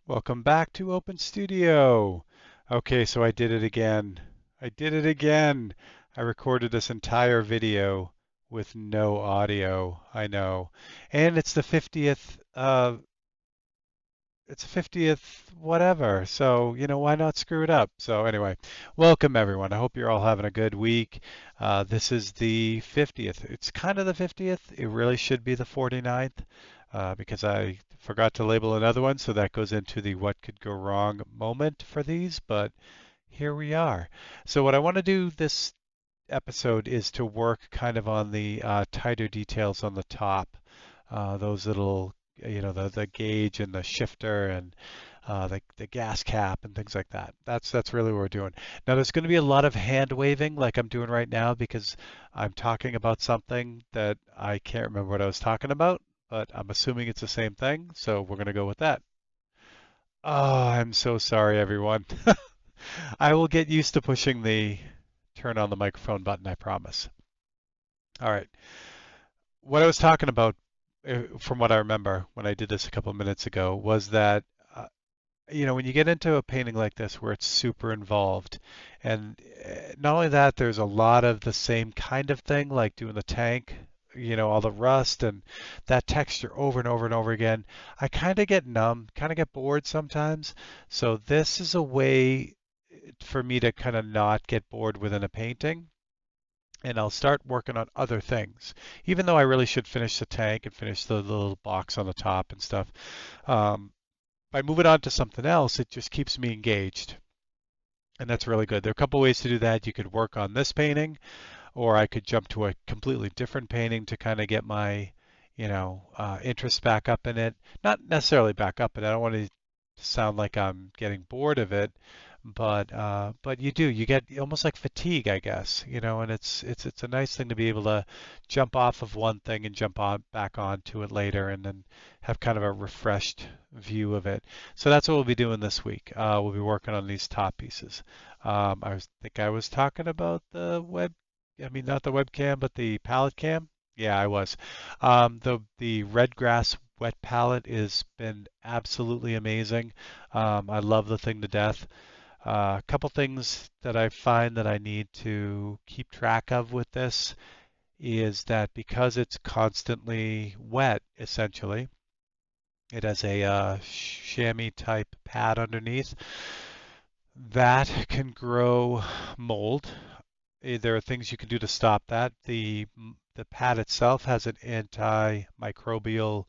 Welcome back to Open Studio. Okay, so I did it again. I did it again. I recorded this entire video with no audio. I know. And it's the 50th whatever. So, why not screw it up? So anyway, welcome everyone. I hope you're all having a good week. This is the 50th. It's kind of the 50th. It really should be the 49th because I forgot to label another one. So that goes into the what could go wrong moment for these. But here we are. So what I want to do this episode is to work kind of on the tighter details on the top. Those little, the gauge and the shifter and the gas cap and things like that. That's really what we're doing. Now there's going to be a lot of hand waving like I'm doing right now because I'm talking about something that I can't remember what I was talking about, but I'm assuming it's the same thing, so we're going to go with that. Oh, I'm so sorry, everyone. I will get used to pushing the turn on the microphone button, I promise. All right. What I was talking about, from what I remember when I did this a couple of minutes ago, was that when you get into a painting like this where it's super involved, and not only that, there's a lot of the same kind of thing, like doing the tank, all the rust and that texture over and over and over again. I kind of get numb, kind of get bored sometimes. So this is a way for me to kind of not get bored within a painting. And I'll start working on other things, even though I really should finish the tank and finish the little box on the top and stuff. Um, by moving on to something else, it just keeps me engaged. And that's really good. There are a couple ways to do that. You could work on this painting, or I could jump to a completely different painting to kind of get my, interest back up in it. Not necessarily back up in it. I don't want to sound like I'm getting bored of it, but you get almost like fatigue, I guess, and it's a nice thing to be able to jump off of one thing and jump on back onto it later, and then have kind of a refreshed view of it. So that's what we'll be doing this week. We'll be working on these top pieces. Think I was talking about I mean not the webcam, but the palette cam. Yeah, I was. The red grass wet palette has been absolutely amazing. I love the thing to death. A couple things that I find that I need to keep track of with this is that because it's constantly wet, essentially, it has a chamois type pad underneath that can grow mold. There are things you can do to stop that. The pad itself has an antimicrobial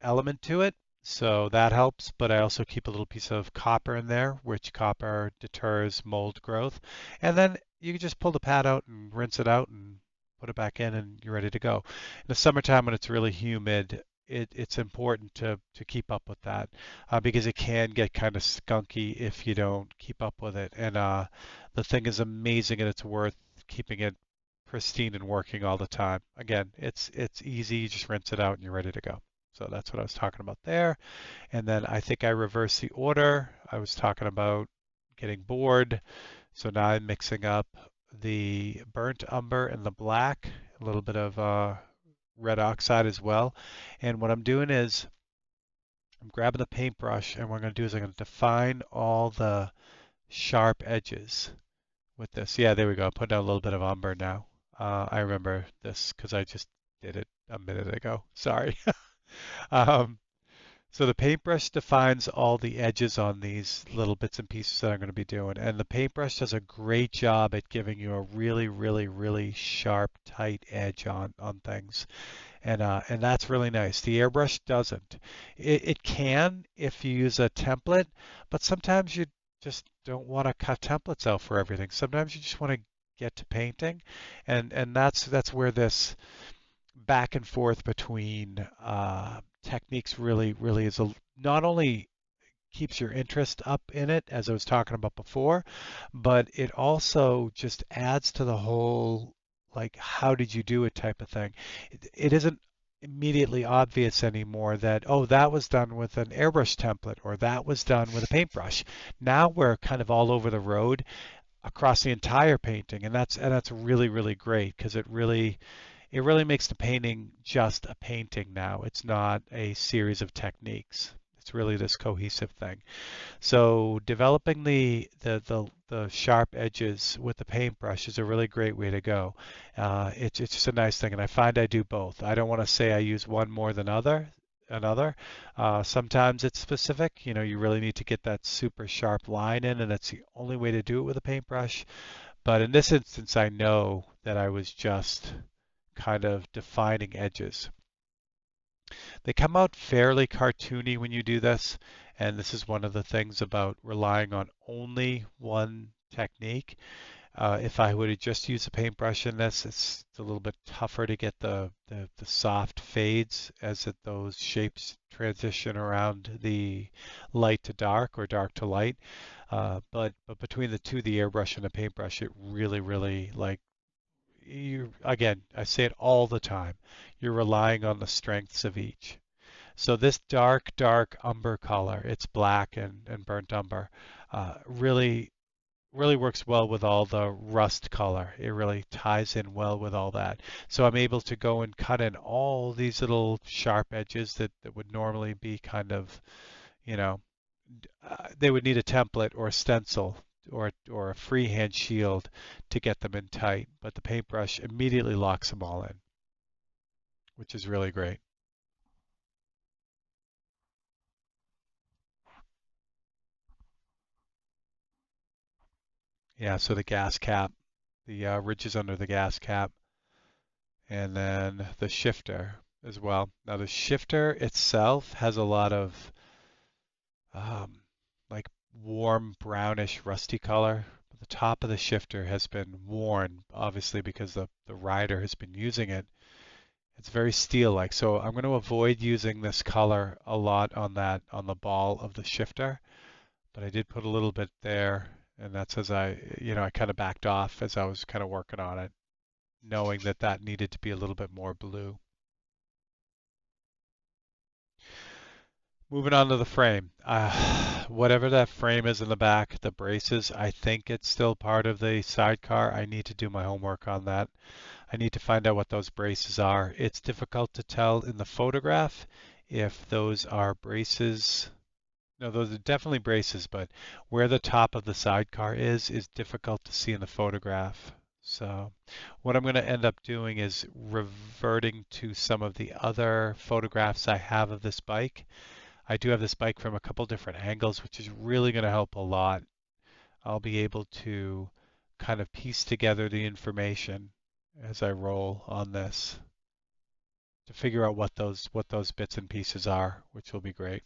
element to it, so that helps. But I also keep a little piece of copper in there, which copper deters mold growth. And then you can just pull the pad out and rinse it out and put it back in, and you're ready to go. In the summertime, when it's really humid, it's important to keep up with that because it can get kind of skunky if you don't keep up with it. And the thing is amazing, and it's worth keeping it pristine and working all the time. Again, it's easy. You just rinse it out and you're ready to go. So that's what I was talking about there. And then I think I reversed the order. I was talking about getting bored. So now I'm mixing up the burnt umber and the black, a little bit of red oxide as well. And what I'm doing is I'm grabbing the paintbrush, and what I'm going to do is I'm going to define all the sharp edges with this. Yeah, there we go. Put down a little bit of umber now. I remember this because I just did it a minute ago. Sorry. Um, so the paintbrush defines all the edges on these little bits and pieces that I'm going to be doing. And the paintbrush does a great job at giving you a really, really, really sharp, tight edge on things. And that's really nice. The airbrush doesn't. It can if you use a template, but sometimes you just don't want to cut templates out for everything. Sometimes you just want to get to painting, and that's where this back and forth between techniques really is not only keeps your interest up in it, as I was talking about before, but it also just adds to the whole, like, how did you do it type of thing. It isn't immediately obvious anymore that, oh, that was done with an airbrush template or that was done with a paintbrush. Now we're kind of all over the road across the entire painting, and that's really great because it really makes the painting just a painting now. It's not a series of techniques. It's really this cohesive thing. So developing the sharp edges with the paintbrush is a really great way to go. It's just a nice thing, and I find I do both. I don't want to say I use one more than another. Sometimes it's specific. You know, you really need to get that super sharp line in, and that's the only way to do it with a paintbrush. But in this instance, I know that I was just kind of defining edges. They come out fairly cartoony when you do this, and this is one of the things about relying on only one technique. If I were to just use a paintbrush in this, it's a little bit tougher to get the soft fades as those shapes transition around the light to dark or dark to light. But between the two, the airbrush and the paintbrush, it really like you again, I say it all the time. You're relying on the strengths of each. So this dark umber color, it's black and burnt umber, really works well with all the rust color. It really ties in well with all that. So I'm able to go and cut in all these little sharp edges that would normally be kind of, you know, they would need a template or a stencil or a freehand shield to get them in tight, but the paintbrush immediately locks them all in, which is really great. Yeah, so the gas cap, the ridges under the gas cap, and then the shifter as well. Now the shifter itself has a lot of um, like warm brownish rusty color. The top of the shifter has been worn, obviously because the rider has been using it. It's very steel-like, so I'm going to avoid using this color a lot on the ball of the shifter, but I did put a little bit there, and that's as I kind of backed off as I was kind of working on it, knowing that that needed to be a little bit more blue. Moving on to the frame. Whatever that frame is in the back, the braces, I think it's still part of the sidecar. I need to do my homework on that. I need to find out what those braces are. It's difficult to tell in the photograph if those are braces. No, those are definitely braces, but where the top of the sidecar is difficult to see in the photograph. So what I'm going to end up doing is reverting to some of the other photographs I have of this bike. I do have this bike from a couple different angles, which is really going to help a lot. I'll be able to kind of piece together the information as I roll on this to figure out what those bits and pieces are, which will be great.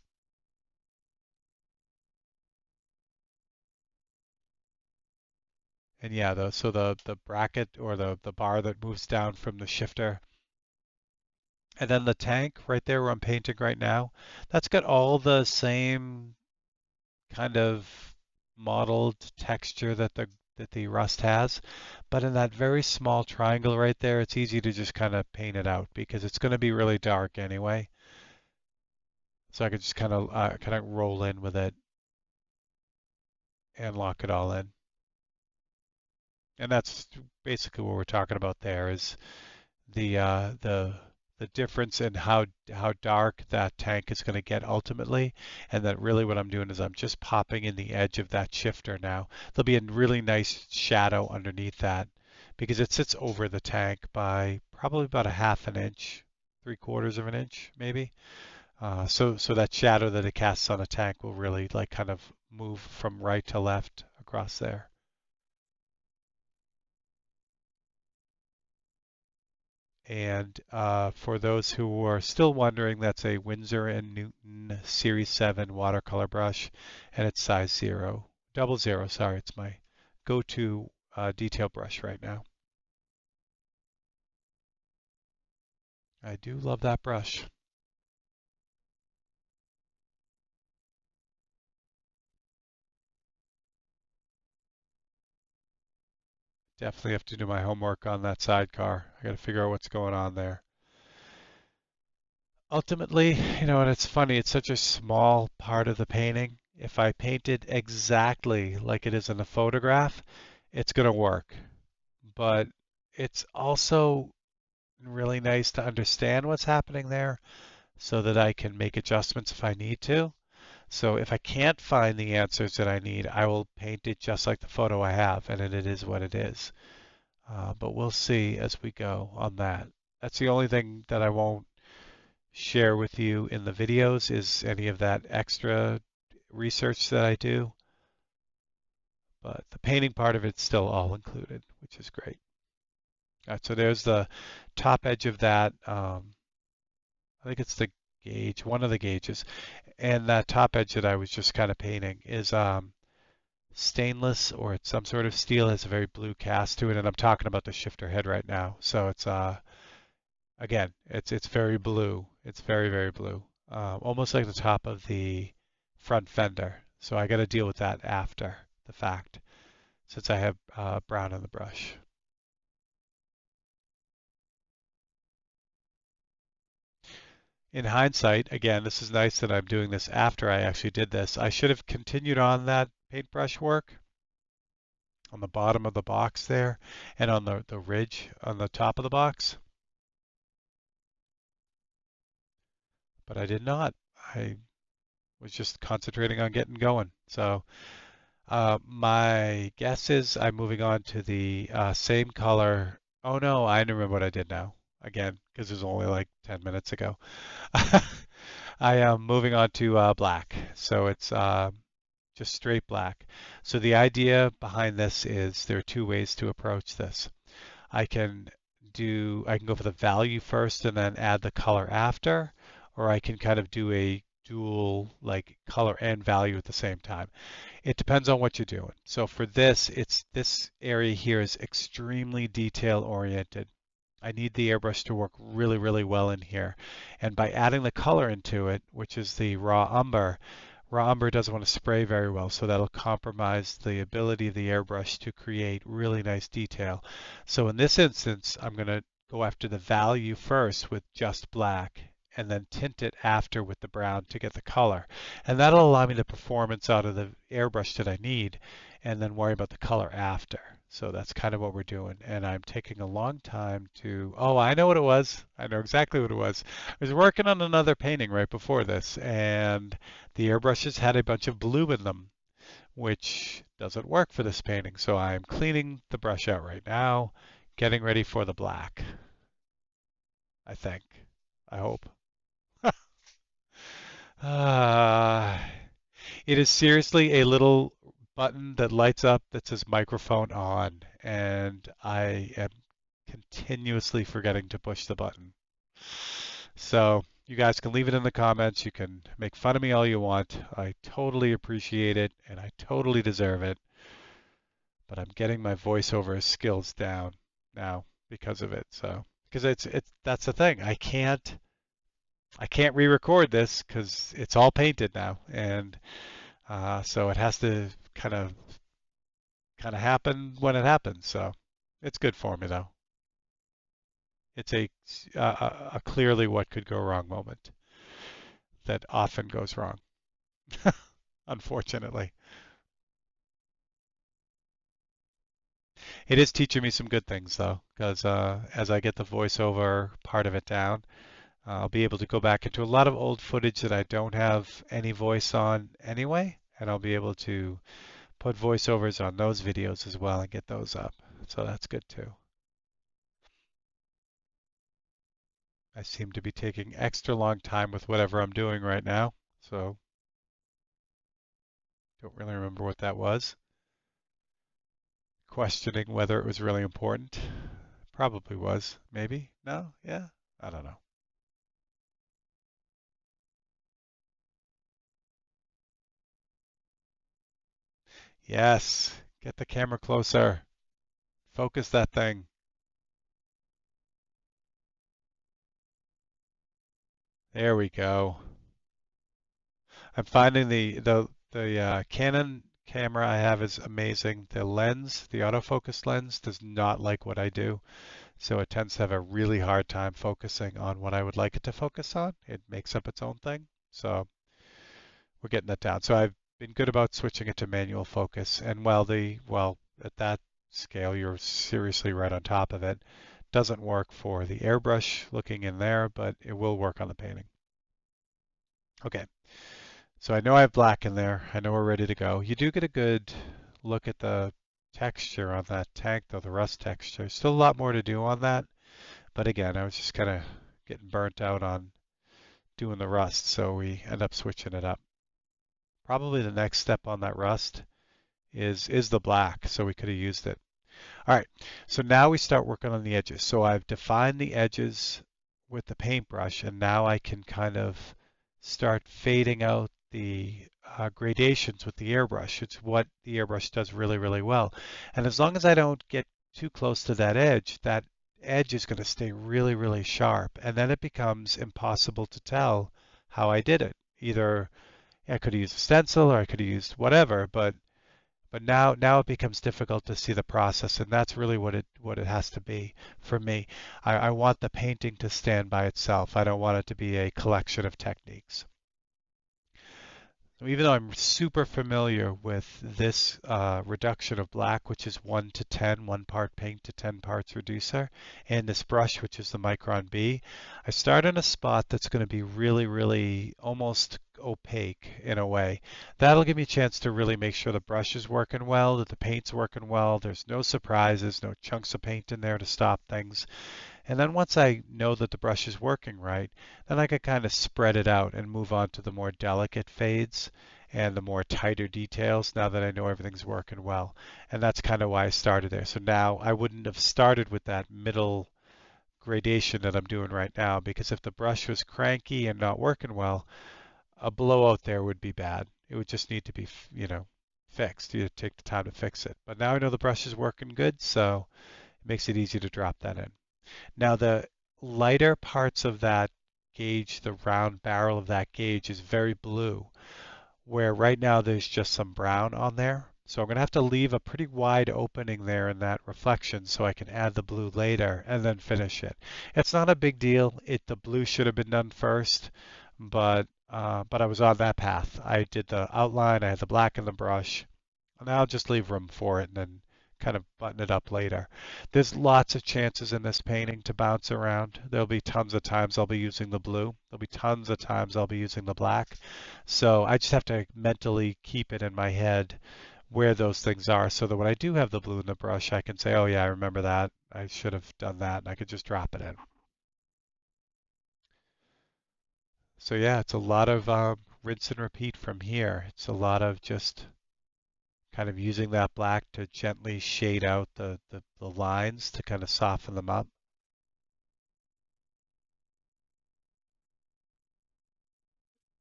And yeah, so the bracket or the bar that moves down from the shifter, and then the tank right there where I'm painting right now, that's got all the same kind of mottled texture that the rust has, but in that very small triangle right there, it's easy to just kind of paint it out because it's going to be really dark anyway. So I could just kind of roll in with it and lock it all in. And that's basically what we're talking about there is the difference in how dark that tank is going to get ultimately, and that really what I'm doing is I'm just popping in the edge of that shifter now. There'll be a really nice shadow underneath that because it sits over the tank by probably about a half an inch, 3/4 of an inch maybe. So that shadow that it casts on a tank will really like kind of move from right to left across there. And for those who are still wondering, that's a Winsor & Newton Series 7 watercolor brush, and it's size 00, sorry, it's my go-to detail brush right now. I do love that brush. Definitely have to do my homework on that sidecar. I got to figure out what's going on there. Ultimately, and it's funny, it's such a small part of the painting. If I paint it exactly like it is in the photograph, it's going to work. But it's also really nice to understand what's happening there so that I can make adjustments if I need to. So if I can't find the answers that I need, I will paint it just like the photo I have, and it is what it is. But we'll see as we go on that. That's the only thing that I won't share with you in the videos is any of that extra research that I do. But the painting part of it's still all included, which is great. All right, so there's the top edge of that. I think it's the gauge, one of the gauges. And that top edge that I was just kind of painting is stainless or it's some sort of steel, has a very blue cast to it. And I'm talking about the shifter head right now. So it's again, it's very blue. It's very, very blue. Almost like the top of the front fender. So I got to deal with that after the fact since I have brown on the brush. In hindsight, again, this is nice that I'm doing this after I actually did this. I should have continued on that paintbrush work on the bottom of the box there and on the ridge on the top of the box, but I did not. I was just concentrating on getting going. So my guess is I'm moving on to the same color. Oh no, I remember what I did now. Again, because it was only like 10 minutes ago. I am moving on to black. So it's just straight black. So the idea behind this is there are two ways to approach this. I can I can go for the value first and then add the color after, or I can kind of do a dual like color and value at the same time. It depends on what you're doing. So for this area here is extremely detail oriented. I need the airbrush to work really, really well in here. And by adding the color into it, which is the raw umber doesn't want to spray very well, so that'll compromise the ability of the airbrush to create really nice detail. So in this instance, I'm going to go after the value first with just black and then tint it after with the brown to get the color. And that'll allow me the performance out of the airbrush that I need and then worry about the color after. So that's kind of what we're doing. And I'm taking a long time to, oh, I know what it was. I know exactly what it was. I was working on another painting right before this, and the airbrushes had a bunch of blue in them, which doesn't work for this painting. So I'm cleaning the brush out right now, getting ready for the black, I think. I hope. Uh, it is seriously a little button that lights up that says microphone on, and I am continuously forgetting to push the button. So you guys can leave it in the comments. You can make fun of me all you want. I totally appreciate it, and I totally deserve it. But I'm getting my voiceover skills down now because of it. So because it's that's the thing. I can't re-record this because it's all painted now, and so it has to kind of happen when it happens. So it's good for me though. It's a clearly what could go wrong moment that often goes wrong, unfortunately. It is teaching me some good things though, because as I get the voiceover part of it down, I'll be able to go back into a lot of old footage that I don't have any voice on anyway, and I'll be able to put voiceovers on those videos as well and get those up. So that's good too. I seem to be taking extra long time with whatever I'm doing right now, so don't really remember what that was. Questioning whether it was really important. Probably was. Maybe? No? Yeah? I don't know. Yes. Get the camera closer. Focus that thing. There we go. I'm finding the Canon camera I have is amazing. The lens, the autofocus lens, does not like what I do, so it tends to have a really hard time focusing on what I would like it to focus on. It makes up its own thing, so we're getting that down. So I've been good about switching it to manual focus, and well at that scale, you're seriously right on top of it. Doesn't work for the airbrush looking in there, but it will work on the painting. Okay, So I know I have black in there. I know we're ready to go. You do get a good look at the texture on that tank, though, the rust texture. Still a lot more to do on that. But again, I was just kind of getting burnt out on doing the rust, so we end up switching it up. Probably the next step on that rust is the black, so we could have used it. All right, so now we start working on the edges. So I've defined the edges with the paintbrush, and now I can kind of start fading out the gradations with the airbrush. It's what the airbrush does really, really well. And as long as I don't get too close to that edge is going to stay really, really sharp. And then it becomes impossible to tell how I did it. Either I could have used a stencil or I could have used whatever, but now it becomes difficult to see the process, and that's really what it has to be for me. I want the painting to stand by itself. I don't want it to be a collection of techniques. So even though I'm super familiar with this reduction of black, which is 1 to 10, 1 part paint to 10 parts reducer, and this brush, which is the Micron B, I start in a spot that's going to be really, really almost opaque in a way. That'll give me a chance to really make sure the brush is working well, that the paint's working well, there's no surprises, no chunks of paint in there to stop things. And then once I know that the brush is working right, then I can kind of spread it out and move on to the more delicate fades and the more tighter details now that I know everything's working well. And that's kind of why I started there. So now I wouldn't have started with that middle gradation that I'm doing right now, because if the brush was cranky and not working well, a blowout there would be bad. It would just need to be, fixed. You'd take the time to fix it. But now I know the brush is working good, so it makes it easy to drop that in. Now the lighter parts of that gauge, the round barrel of that gauge is very blue, where right now there's just some brown on there. So I'm going to have to leave a pretty wide opening there in that reflection so I can add the blue later and then finish it. It's not a big deal. The blue should have been done first, but I was on that path. I did the outline, I had the black in the brush, and I'll just leave room for it and then kind of button it up later. There's lots of chances in this painting to bounce around. There'll be tons of times I'll be using the blue. There'll be tons of times I'll be using the black. So I just have to mentally keep it in my head where those things are so that when I do have the blue in the brush, I can say, oh yeah, I remember that. I should have done that, and I could just drop it in. So yeah, it's a lot of rinse and repeat from here. It's a lot of just kind of using that black to gently shade out the lines to kind of soften them up.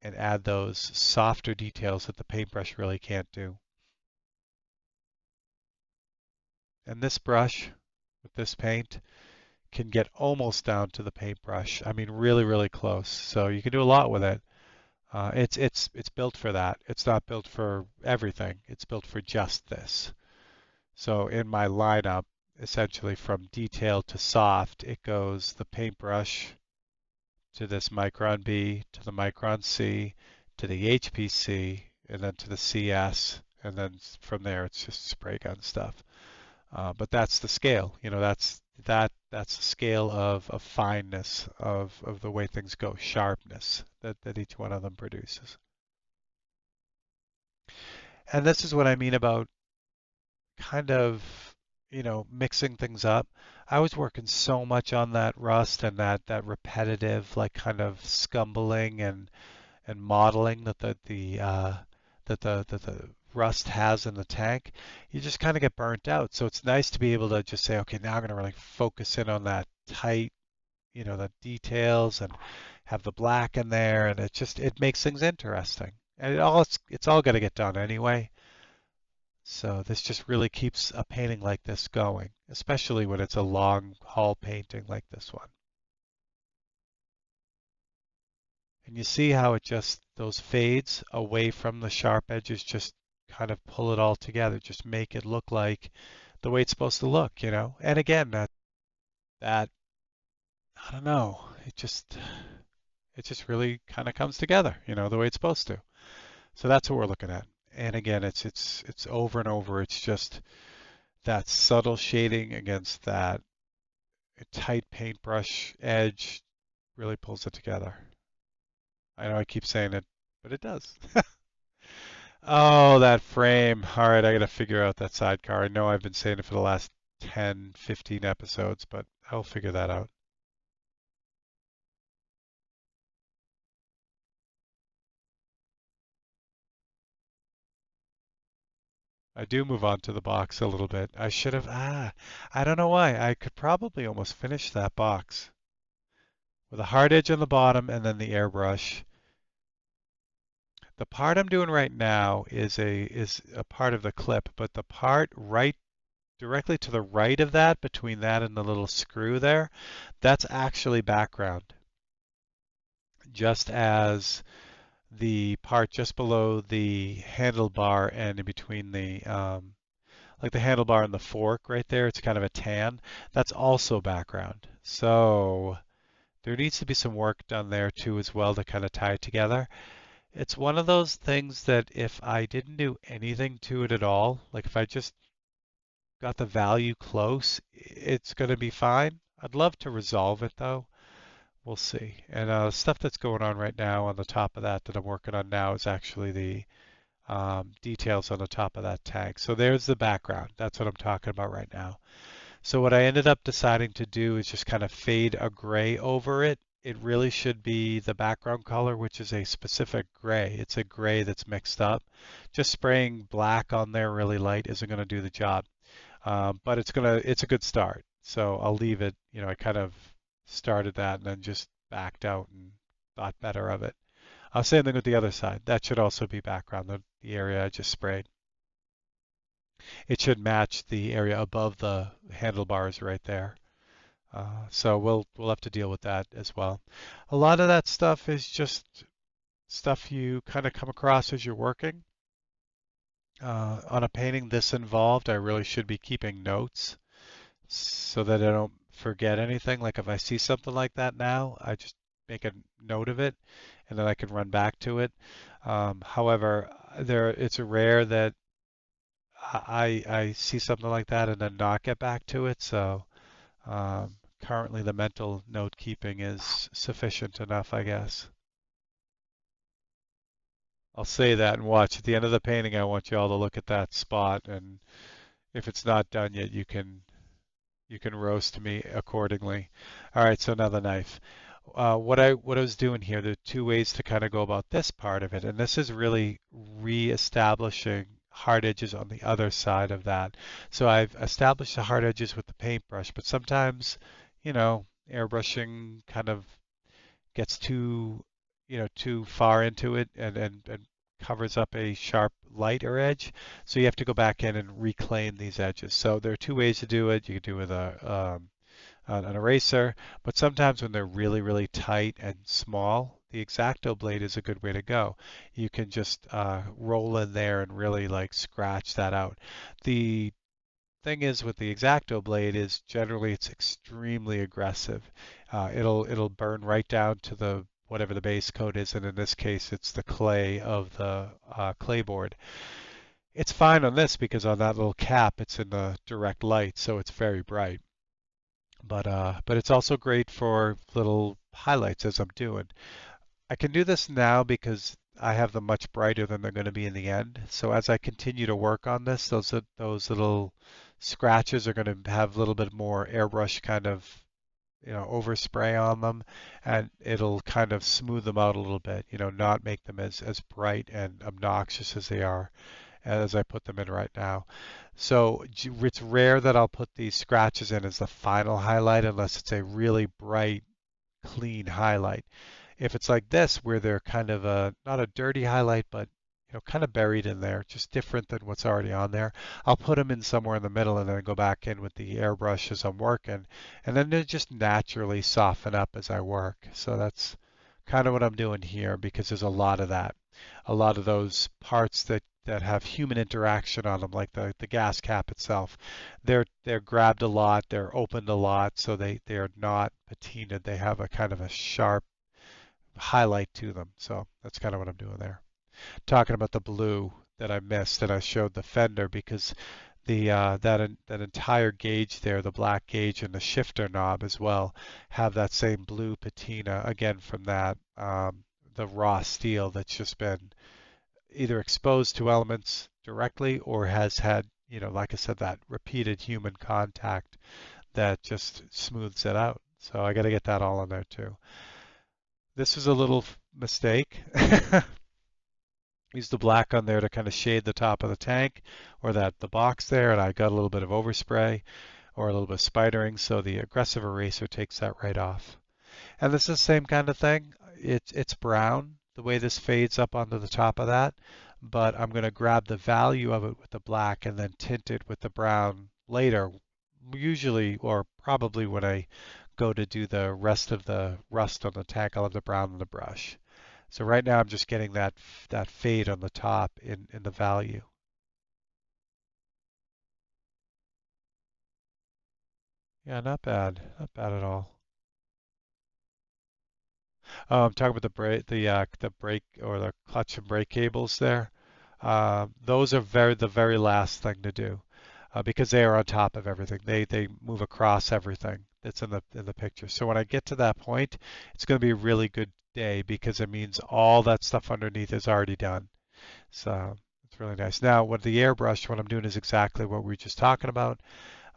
And add those softer details that the paintbrush really can't do. And this brush with this paint can get almost down to the paintbrush. I mean, really, really close. So you can do a lot with it. It's built for that. It's not built for everything. It's built for just this. So in my lineup, essentially from detail to soft, it goes the paintbrush to this Micron B, to the Micron C, to the HPC, and then to the CS, and then from there it's just spray gun stuff. But that's the scale, that's the scale of fineness of the way things go, sharpness that each one of them produces. And this is what I mean about kind of, mixing things up. I was working so much on that rust and that repetitive, like kind of scumbling and modeling that the rust has in the tank. You just kind of get burnt out. So it's nice to be able to just say, okay, now I'm going to really focus in on that tight, the details and have the black in there, and it makes things interesting. And it's all got to get done anyway. So this just really keeps a painting like this going, especially when it's a long haul painting like this one. And you see how it just, those fades away from the sharp edges just kind of pull it all together, just make it look like the way it's supposed to look. And again, that I don't know, it just really kind of comes together, the way it's supposed to. So that's what we're looking at. And again, it's over and over. It's just that subtle shading against that tight paintbrush edge really pulls it together. I know I keep saying it but it does. Oh, that frame. All right, I gotta figure out that sidecar. I know I've been saying it for the last 10, 15 episodes, but I'll figure that out. I do move on to the box a little bit. I should have, I don't know why. I could probably almost finish that box with a hard edge on the bottom and then the airbrush. The part I'm doing right now is a part of the clip, but the part right directly to the right of that, between that and the little screw there, that's actually background. Just as the part just below the handlebar and in between the like the handlebar and the fork right there, it's kind of a tan. That's also background. So there needs to be some work done there too as well to kind of tie it together. It's one of those things that if I didn't do anything to it at all, like if I just got the value close, it's going to be fine. I'd love to resolve it though. We'll see. And stuff that's going on right now on the top of that I'm working on now is actually the details on the top of that tag. So there's the background. That's what I'm talking about right now. So what I ended up deciding to do is just kind of fade a gray over it. It really should be the background color, which is a specific gray. It's a gray that's mixed up. Just spraying black on there really light isn't going to do the job. But it's a good start. So I'll leave it, I kind of started that and then just backed out and thought better of it. Same thing with the other side. That should also be background, the area I just sprayed. It should match the area above the handlebars right there. So we'll have to deal with that as well. A lot of that stuff is just stuff you kind of come across as you're working. On a painting this involved, I really should be keeping notes so that I don't forget anything. Like if I see something like that now, I just make a note of it and then I can run back to it. However, it's rare that I see something like that and then not get back to it. So currently the mental note keeping is sufficient enough, I guess. I'll say that and watch. At the end of the painting, I want you all to look at that spot, and if it's not done yet, you can roast me accordingly. All right, so now the knife. What I was doing here, there are two ways to kind of go about this part of it, and this is really re-establishing hard edges on the other side of that. So I've established the hard edges with the paintbrush, but sometimes, airbrushing kind of gets too far into it and covers up a sharp lighter edge. So you have to go back in and reclaim these edges. So there are two ways to do it. You can do it with an eraser, but sometimes when they're really, really tight and small, the X-Acto blade is a good way to go. You can just roll in there and really like scratch that out. The thing is with the X-Acto blade is generally it's extremely aggressive. It'll burn right down to the whatever the base coat is, and in this case it's the clay of the clay board. It's fine on this because on that little cap it's in the direct light, so it's very bright. But it's also great for little highlights as I'm doing. I can do this now because I have them much brighter than they're going to be in the end. So as I continue to work on this, those little scratches are going to have a little bit more airbrush kind of, overspray on them, and it'll kind of smooth them out a little bit, not make them as bright and obnoxious as they are as I put them in right now. So it's rare that I'll put these scratches in as the final highlight unless it's a really bright, clean highlight. If it's like this, where they're kind of not a dirty highlight, but kind of buried in there, just different than what's already on there, I'll put them in somewhere in the middle and then go back in with the airbrush as I'm working, and then they just naturally soften up as I work. So that's kind of what I'm doing here because there's a lot of that, a lot of those parts that have human interaction on them, like the gas cap itself. They're grabbed a lot, they're opened a lot, so they're not patinaed. They have a kind of a sharp highlight to them. So that's kind of what I'm doing there. Talking about the blue that I missed, and I showed the fender because that entire gauge there, the black gauge and the shifter knob as well, have that same blue patina again from the raw steel that's just been either exposed to elements directly or has had, like I said, that repeated human contact that just smooths it out. So I got to get that all in there too. This is a little mistake. Use the black on there to kind of shade the top of the tank or the box there, and I got a little bit of overspray or a little bit of spidering, so the aggressive eraser takes that right off. And this is the same kind of thing. It's brown, the way this fades up onto the top of that, but I'm going to grab the value of it with the black and then tint it with the brown later, usually or probably when I go to do the rest of the rust on the tank, I'll have the brown on the brush. So right now I'm just getting that fade on the top in the value. Yeah, not bad. Not bad at all. I'm talking about the brake or the clutch and brake cables there. Those are the very last thing to do because they are on top of everything. They move across everything that's in the picture. So when I get to that point, it's going to be a really good day because it means all that stuff underneath is already done. So it's really nice. Now, with the airbrush, what I'm doing is exactly what we were just talking about.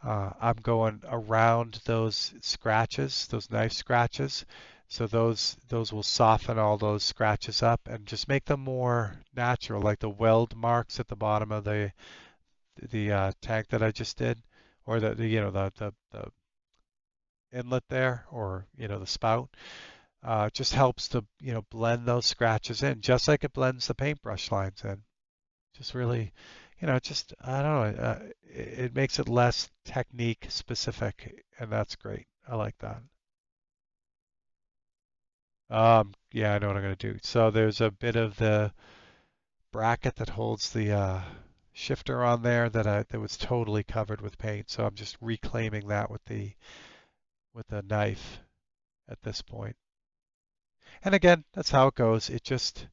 I'm going around those scratches, those knife scratches. So those will soften all those scratches up and just make them more natural, like the weld marks at the bottom of the tank that I just did, or the inlet there, or the spout. Just helps to blend those scratches in, just like it blends the paintbrush lines in. Just really, just I don't know, it makes it less technique specific, and that's great. I like that. Yeah, I know what I'm gonna do. So there's a bit of the bracket that holds the shifter on there that was totally covered with paint. So I'm just reclaiming that with the knife at this point. And again, that's how it goes. It just,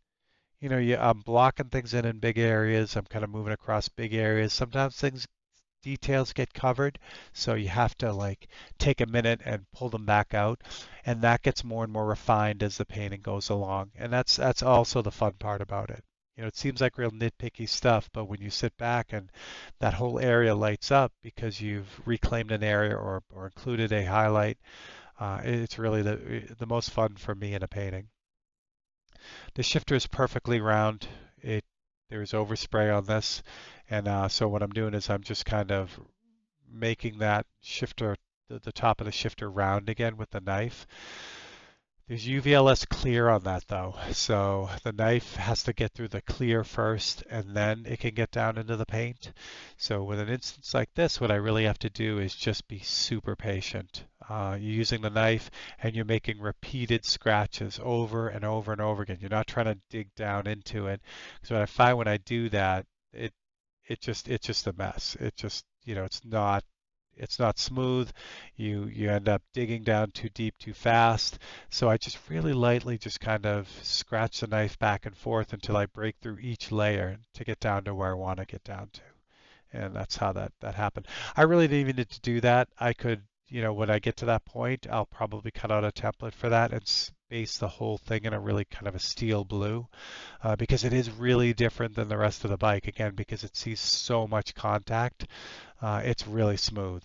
I'm blocking things in big areas. I'm kind of moving across big areas. Sometimes details get covered, so you have to like take a minute and pull them back out, and that gets more and more refined as the painting goes along. And that's also the fun part about it. It seems like real nitpicky stuff, but when you sit back and that whole area lights up because you've reclaimed an area or included a highlight, it's really the most fun for me in a painting. The shifter is perfectly round. There's overspray on this, and so what I'm doing is I'm just kind of making that shifter, the top of the shifter round again with the knife. There's UVLS clear on that though, so the knife has to get through the clear first and then it can get down into the paint. So with an instance like this, what I really have to do is just be super patient. You're using the knife and you're making repeated scratches over and over and over again. You're not trying to dig down into it. So what I find when I do that, it's just a mess. It just, it's not smooth. You end up digging down too deep too fast. So I just really lightly just kind of scratch the knife back and forth until I break through each layer to get down to where I want to get down to. And that's how that happened. I really didn't even need to do that. I could, when I get to that point, I'll probably cut out a template for that and base the whole thing in a really kind of a steel blue because it is really different than the rest of the bike, again, because it sees so much contact. It's really smooth.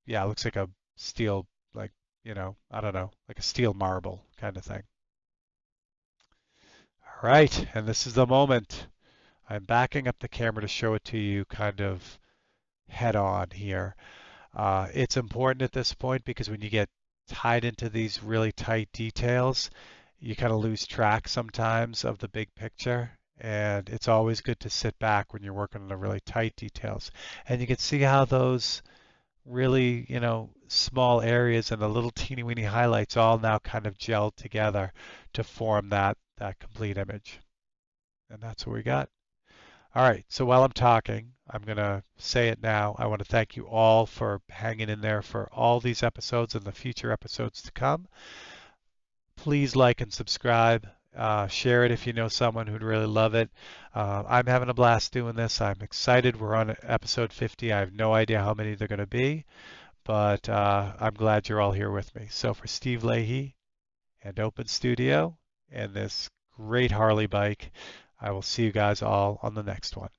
Yeah, it looks like a steel, like, I don't know, like a steel marble kind of thing. All right, and this is the moment. I'm backing up the camera to show it to you kind of head on here. It's important at this point because when you get tied into these really tight details, you kind of lose track sometimes of the big picture. And it's always good to sit back when you're working on the really tight details. And you can see how those really, small areas and the little teeny weeny highlights all now kind of gelled together to form that complete image. And that's what we got. All right, so while I'm talking, I'm going to say it now. I want to thank you all for hanging in there for all these episodes and the future episodes to come. Please like and subscribe. Share it if you know someone who'd really love it. I'm having a blast doing this. I'm excited. We're on episode 50. I have no idea how many they're going to be, but I'm glad you're all here with me. So for Steve Leahy and Open Studio and this great Harley bike. I will see you guys all on the next one.